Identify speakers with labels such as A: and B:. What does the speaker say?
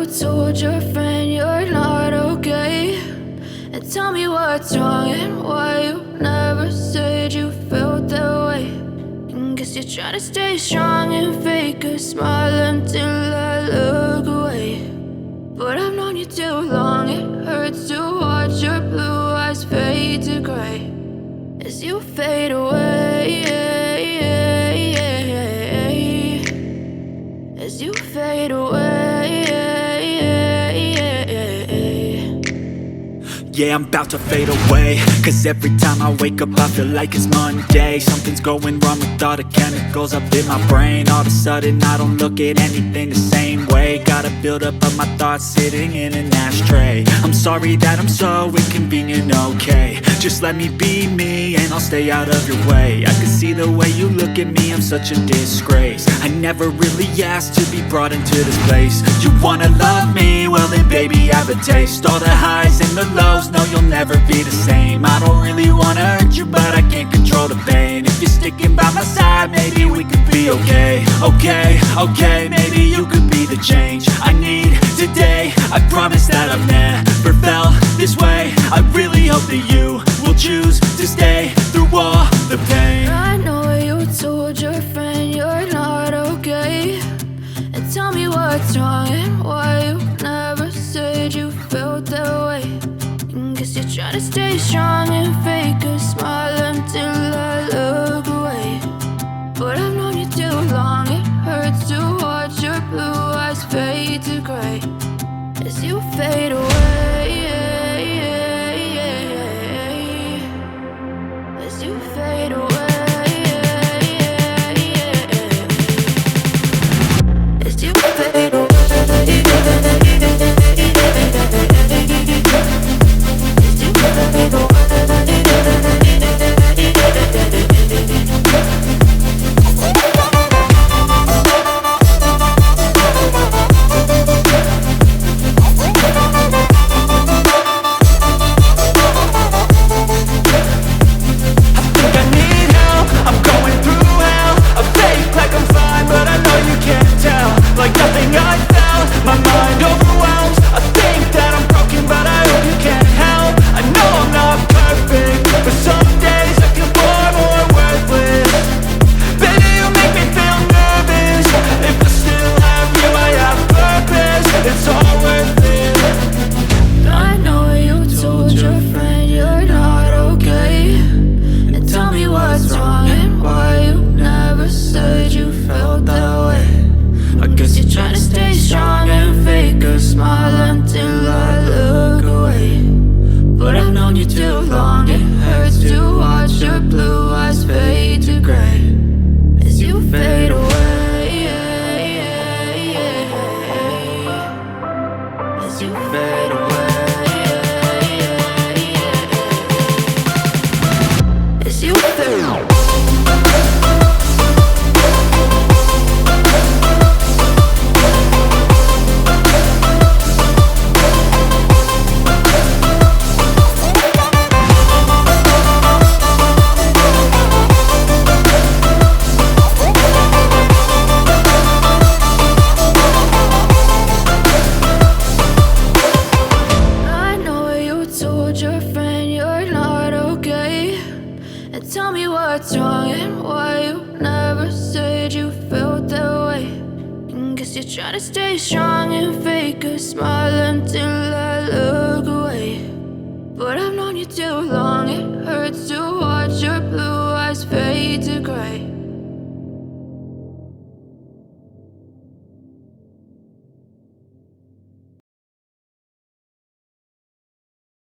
A: told your friend you're not okay? And tell me what's wrong and why you never said you felt that way. And guess you're trying to stay strong and fake a smile until I look away. But I've known you too long, it hurts to watch your blue eyes fade to gray as you fade away, as you fade away.
B: Yeah, I'm about to fade away, cause every time I wake up I feel like it's Monday. Something's going wrong with all the chemicals up in my brain. All of a sudden I don't look at anything the same way. Got a buildup of my thoughts sitting in an ashtray. I'm sorry that I'm so inconvenient, okay? Just let me be me and I'll stay out of your way. I can see the way you look at me, I'm such a disgrace. I never really asked to be brought into this place. You wanna love me? Well then baby, have a taste. All the highs and the lows, no, you'll never be the same. I don't really wanna hurt you, but I can't control the pain. If you're sticking by my side, maybe we could be okay. Okay, maybe you could be the change I need today. I promise that I've never felt this way. I really hope that you will choose to stay through all the pain.
A: I know you told your friend you're not okay. And tell me what's wrong and why you never said you felt that way. Guess you're trying to stay strong and fake a smile until I look away. But I've known you too long, it hurts to watch your blue eyes fade to gray as you fade away, as you fade away, as you fade away. Try to stay strong and fake a smile until I look away. But I've known you too long, it